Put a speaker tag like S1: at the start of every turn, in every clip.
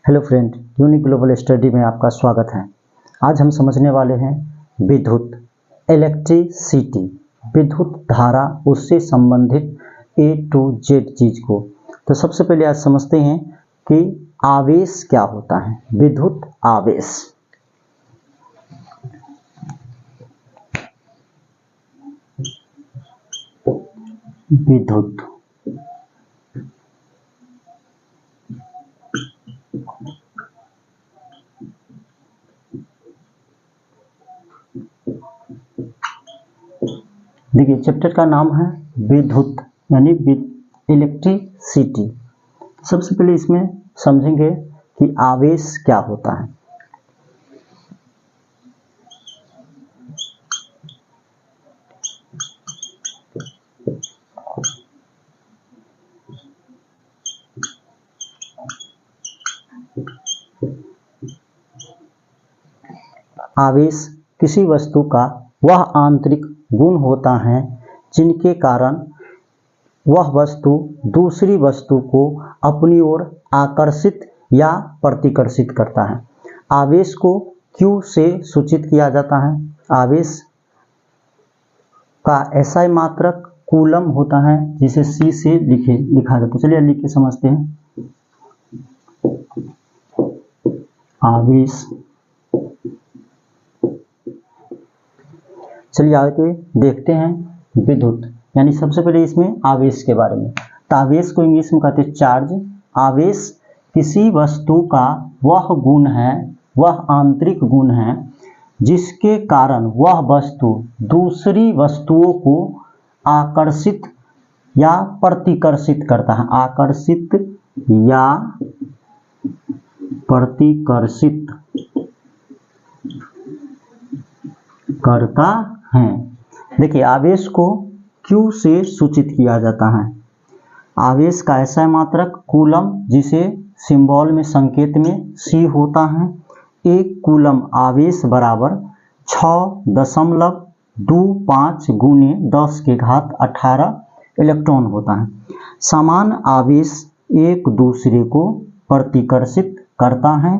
S1: Hello friend, unique global study में आपका स्वागत है। आज हम समझने वाले हैं विद्युत, इलेक्ट्रिसिटी, विद्युत धारा, उससे संबंधित A to Z चीज को। तो सबसे पहले आज समझते हैं कि आवेश क्या होता है। विद्युत आवेश, विद्युत देखिए, चैप्टर का नाम है विद्युत यानी इलेक्ट्रिसिटी। सबसे पहले इसमें समझेंगे कि आवेश क्या होता है। आवेश किसी वस्तु का वह आंतरिक गुण होता है जिनके कारण वह वस्तु दूसरी वस्तु को अपनी ओर आकर्षित या प्रतिकर्षित करता है। आवेश को Q से सूचित किया जाता है। आवेश का SI मात्रक कूलम होता है जिसे C से लिखा जाता है। चलिए लिख के समझते हैं। आवेश, चलिए आगे देखते हैं विद्युत, यानी सबसे पहले इसमें आवेश के बारे में। तो आवेश को इंग्लिश में कहते हैं चार्ज। आवेश किसी वस्तु का वह गुण है, वह आंतरिक गुण है जिसके कारण वह वस्तु दूसरी वस्तुओं को आकर्षित या प्रतिकर्षित करता है। आकर्षित या प्रतिकर्षित करता है। देखिए, आवेश को Q से सूचित किया जाता है। आवेश का SI मात्रक कूलम, जिसे सिंबल में संकेत में C होता है। एक कूलम आवेश बराबर 6.25 गुने 10 के घात 18 इलेक्ट्रॉन होता है। समान आवेश एक दूसरे को प्रतिकर्षित करता है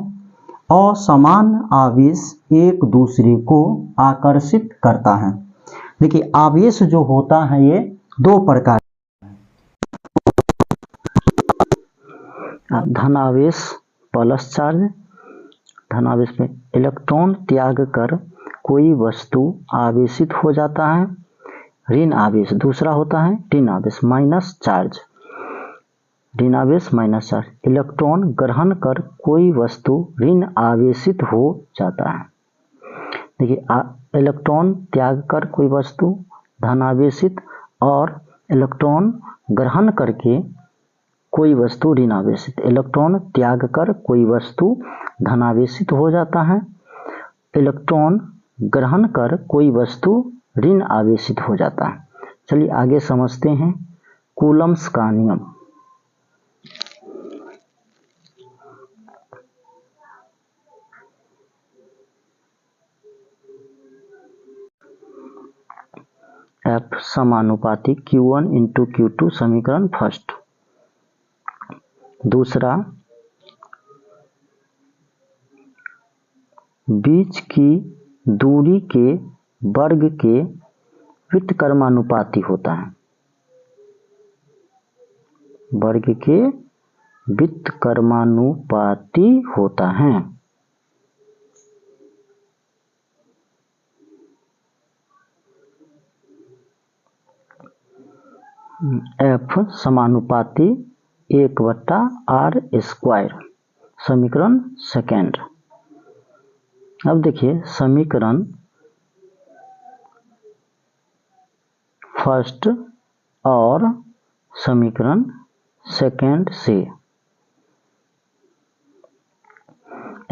S1: और समान आवेश एक दूसरे को आकर्षित करता है। देखिए, आवेश जो होता है ये दो प्रकार, धन आवेश प्लस चार्ज। धन आवेश में इलेक्ट्रॉन त्याग कर कोई वस्तु आवेशित हो जाता है। ऋण आवेश दूसरा होता है ऋण आवेश माइनस चार्ज। ऋण आवेश माइनस चार्ज, इलेक्ट्रॉन ग्रहण कर कोई वस्तु ऋण आवेशित हो जाता है। देखिए, इलेक्ट्रॉन त्याग कर कोई वस्तु धन आवेशित, और इलेक्ट्रॉन ग्रहण करके कोई वस्तु ऋण आवेशित। इलेक्ट्रॉन त्याग कर कोई वस्तु धन आवेशित हो जाता है। इलेक्ट्रॉन ग्रहण कर कोई वस्तु ऋण आवेशित हो जाता है। चलिए आगे समझते हैं कूलम्स का नियम। F समानुपाती Q1 इंटू Q2, समीकरण फर्स्ट। दूसरा, बीच की दूरी के वर्ग के व्युत्क्रमानुपाती होता है। वर्ग के व्युत्क्रमानुपाती होता है। F समानुपाती 1/r², समीकरण सेकेंड। अब देखिए समीकरण फर्स्ट और समीकरण सेकेंड से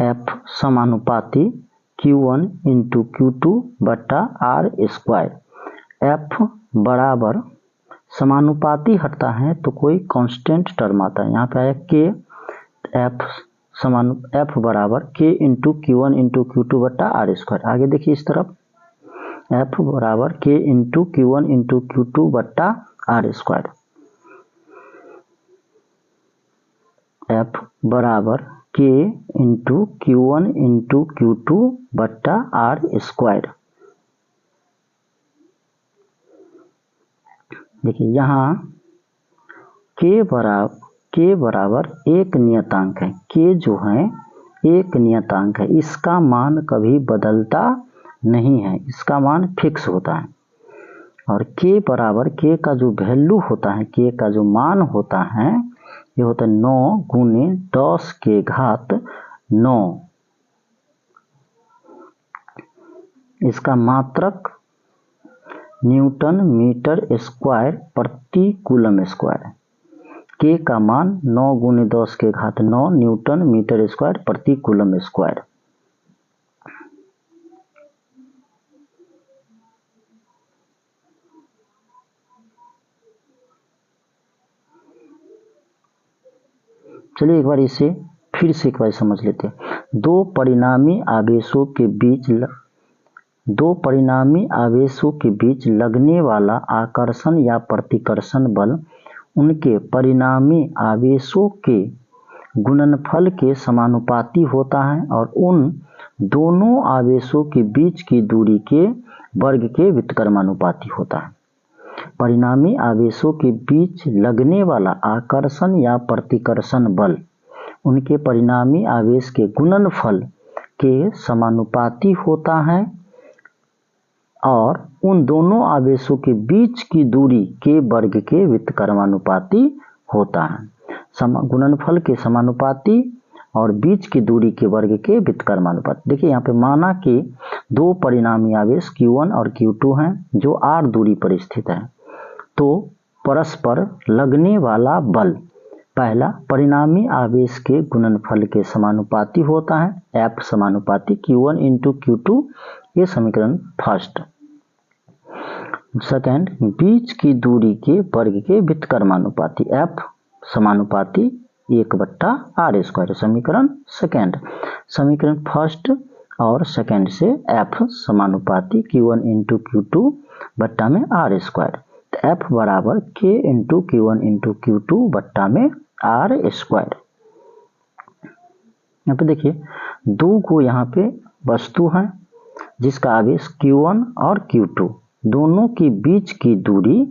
S1: F समानुपाती Q1 इंटू Q2/r²। F बराबर, समानुपाती हटता है तो कोई कांस्टेंट टर्म आता है। यहाँ पे आया K। F बराबर K into Q1 into Q2/r²। आगे देखिए इस तरफ F बराबर K into Q1 into Q2/r²। F बराबर K into Q1 into Q2 बट्टा R स्क्वायर। देखिए यहाँ K बराबर एक नियतांक है। K जो है एक नियतांक है, इसका मान कभी बदलता नहीं है, इसका मान फिक्स होता है। और K बराबर K का जो वैल्यू होता है, K का जो मान होता है, ये होता है 9 गुने 10 के घात 9। इसका मात्रक न्यूटन मीटर स्क्वायर प्रति कूलम स्क्वायर है। K का मान 9 गुने 10 के घात 9 न्यूटन मीटर स्क्वायर प्रति कूलम स्क्वायर। चलिए एक बार इसे फिर से एक बार समझ लेते हैं। दो परिणामी आवेशों के बीच लगने वाला आकर्षण या प्रतिकर्षण बल उनके परिणामी आवेशों के गुणनफल के समानुपाती होता है और उन दोनों आवेशों के बीच की दूरी के वर्ग के व्युत्क्रमानुपाती होता है। परिणामी आवेशों के बीच लगने वाला आकर्षण या प्रतिकर्षण बल उनके परिणामी आवेश के गुणनफल के समानुपाती होता है और उन दोनों आवेशों के बीच की दूरी के वर्ग के व्युत्क्रमानुपाती होता है। गुणनफल के समानुपाती और बीच की दूरी के वर्ग के व्युत्क्रमानुपाती। देखिए यहाँ पे माना कि दो परिणामी आवेश Q1 और Q2 हैं जो r दूरी पर स्थित है, तो परस्पर लगने वाला बल पहला परिणामी आवेश के गुणनफल के समानुपाती होता है, F समानुपाती Q1 इंटू Q2, ये समीकरण फर्स्ट। सेकेंड, बीच की दूरी के वर्ग के व्युत्क्रमानुपाती, F समानुपाती 1/r स्क्वायर, समीकरण सेकेंड। समीकरण फर्स्ट और सेकेंड से F समानुपाती Q1 इंटू Q2 बट्टा में r स्क्वायर। F बराबर K into Q1 into Q2 बट्टा में r स्क्वायर। यहाँ पे देखिए दो को यहाँ पे वस्तु है जिसका आवेश Q1 और Q2 दोनों के बीच की दूरी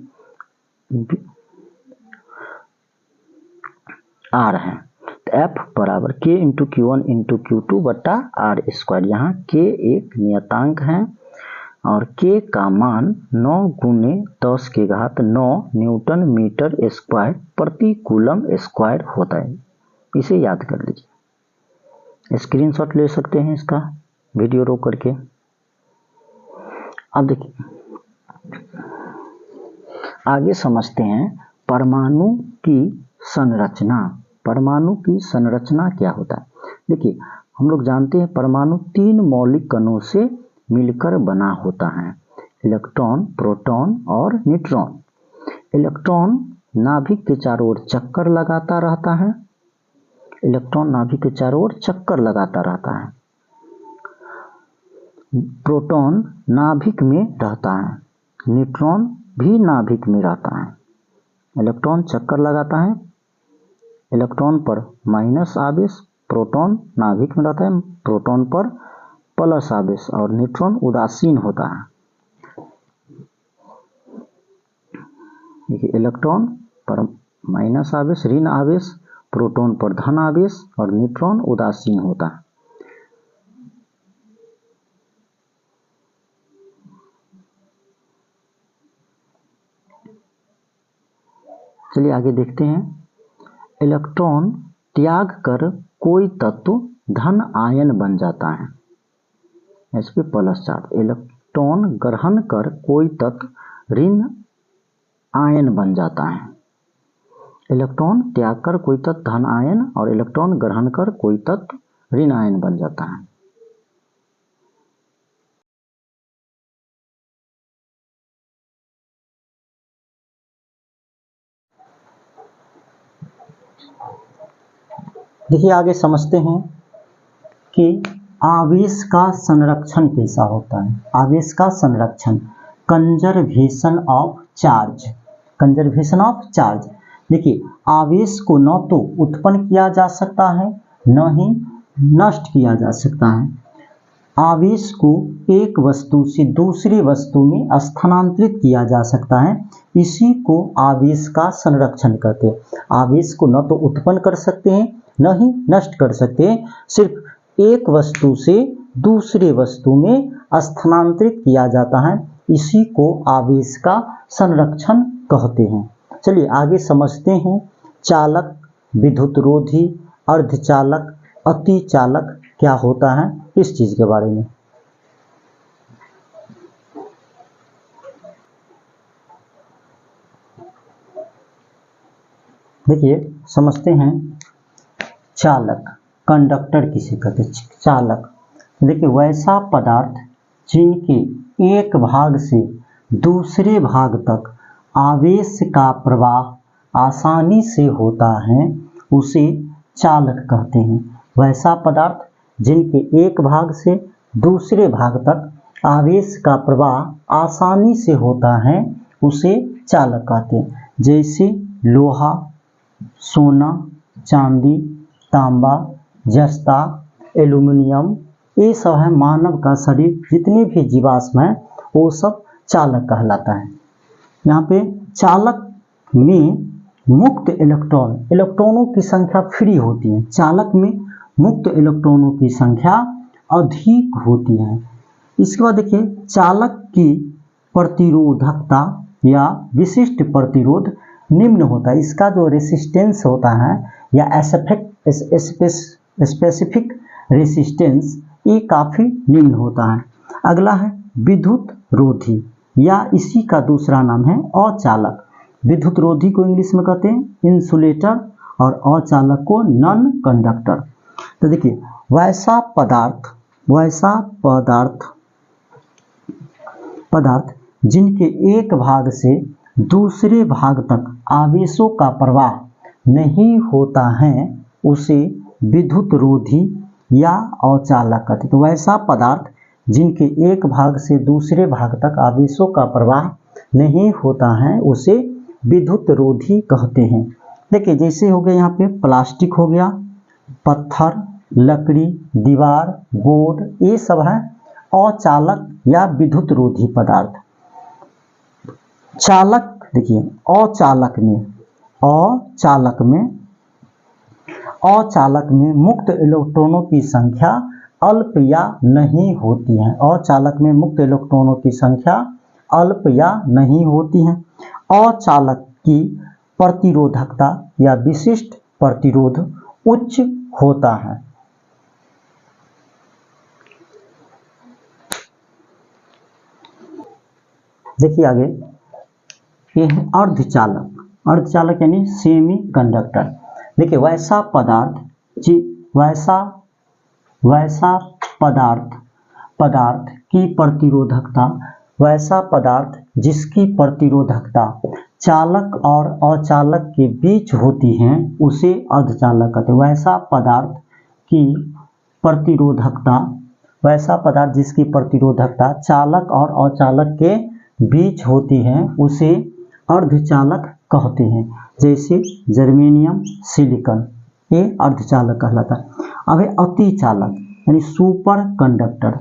S1: r है। तो F बराबर K into Q1 into Q2 बट्टा r स्क्वायर। यहाँ K एक नियतांक है और K का मान 9 गुने 10 के घात 9 न्यूटन मीटर स्क्वायर प्रति कूलम स्क्वायर होता है। इसे याद कर लीजिए, स्क्रीनशॉट ले सकते हैं इसका वीडियो रोक करके। अब देखिए आगे समझते हैं परमाणु की संरचना। परमाणु की संरचना क्या होता है? देखिए हम लोग जानते हैं परमाणु 3 मौलिक कणों से मिलकर बना होता है, इलेक्ट्रॉन, प्रोटॉन और न्यूट्रॉन। इलेक्ट्रॉन नाभिक के चारों ओर चक्कर लगाता रहता है, इलेक्ट्रॉन नाभिक के चारों ओर चक्कर लगाता रहता है। प्रोटॉन नाभिक में रहता है, न्यूट्रॉन भी नाभिक में रहता है। इलेक्ट्रॉन चक्कर लगाता है, इलेक्ट्रॉन पर माइनस आवेश, प्रोटॉन नाभिक में रहता है, प्रोटॉन पर प्लस आवेश और न्यूट्रॉन उदासीन होता है। देखिए इलेक्ट्रॉन पर माइनस आवेश, ऋण आवेश, प्रोटॉन पर धन आवेश और न्यूट्रॉन उदासीन होता है। चलिए आगे देखते हैं। इलेक्ट्रॉन त्याग कर कोई तत्व धन आयन बन जाता है, इस पे प्लस चार्ज। इलेक्ट्रॉन ग्रहण कर कोई तत्व ऋण आयन बन जाता है। इलेक्ट्रॉन त्याग कर कोई तत्व धन आयन और इलेक्ट्रॉन ग्रहण कर कोई तत्व ऋण आयन बन जाता है। देखिए आगे समझते हैं कि आवेश का संरक्षण कैसा होता है। आवेश का संरक्षण, conservation of charge. Conservation of charge, देखिए आवेश को न तो उत्पन्न किया जा सकता है न ही नष्ट किया जा सकता है। आवेश को एक वस्तु से दूसरी वस्तु में स्थानांतरित किया जा सकता है, इसी को आवेश का संरक्षण कहते हैं। आवेश को न तो उत्पन्न कर सकते हैं न ही नष्ट कर सकते हैं, सिर्फ एक वस्तु से दूसरे वस्तु में स्थानांतरित किया जाता है, इसी को आवेश का संरक्षण कहते हैं। चलिए आगे समझते हैं चालक, विद्युतरोधी, अर्धचालक, अतिचालक क्या होता है इस चीज के बारे में। देखिए समझते हैं चालक, कंडक्टर किसे कहते हैं, चालक। देखिए वैसा पदार्थ जिनके एक भाग से दूसरे भाग तक आवेश का प्रवाह आसानी से होता है उसे चालक कहते हैं। वैसा पदार्थ जिनके एक भाग से दूसरे भाग तक आवेश का प्रवाह आसानी से होता है उसे चालक कहते हैं। जैसे लोहा, सोना, चांदी, तांबा, जस्ता, एल्युमिनियम, ये सब है मानव का शरीर, जितने भी जीवाश्म हैं वो सब चालक कहलाता है। यहाँ पे चालक में मुक्त इलेक्ट्रॉनों की संख्या फ्री होती है। चालक में मुक्त इलेक्ट्रॉनों की संख्या अधिक होती है। इसके बाद देखिए चालक की प्रतिरोधकता या विशिष्ट प्रतिरोध निम्न होता है। इसका जो रेसिस्टेंस होता है या स्पेसिफिक रेसिस्टेंस ये काफ़ी निम्न होता है। अगला है विद्युत रोधी या इसी का दूसरा नाम है अचालक। विद्युत रोधी को इंग्लिश में कहते हैं इंसुलेटर और अचालक को नॉन कंडक्टर। तो देखिए वैसा पदार्थ जिनके एक भाग से दूसरे भाग तक आवेशों का प्रवाह नहीं होता है उसे विद्युत रोधी या अचालक कहते हैं। तो वैसा पदार्थ जिनके एक भाग से दूसरे भाग तक आवेशों का प्रवाह नहीं होता है उसे विद्युत रोधी कहते हैं। देखिए जैसे हो गया यहाँ पे प्लास्टिक हो गया, पत्थर, लकड़ी, दीवार, बोर्ड, ये सब है अचालक या विद्युत रोधी पदार्थ। चालक देखिए अचालक में मुक्त इलेक्ट्रॉनों की संख्या अल्प या नहीं होती है। अचालक में मुक्त इलेक्ट्रॉनों की संख्या अल्प या नहीं होती है। अचालक की प्रतिरोधकता या विशिष्ट प्रतिरोध उच्च होता है। देखिए आगे ये है अर्धचालक यानी सेमी कंडक्टर। देखिए वैसा पदार्थ की प्रतिरोधकता, वैसा पदार्थ जिसकी प्रतिरोधकता चालक और अचालक के बीच होती है उसे अर्धचालक कहते हैं। वैसा पदार्थ जिसकी प्रतिरोधकता चालक और अचालक के बीच होती है उसे अर्धचालक कहते हैं। जैसे जर्मेनियम, सिलिकॉन, ये अर्धचालक कहलाता है। अब है अतिचालक यानी सुपर कंडक्टर।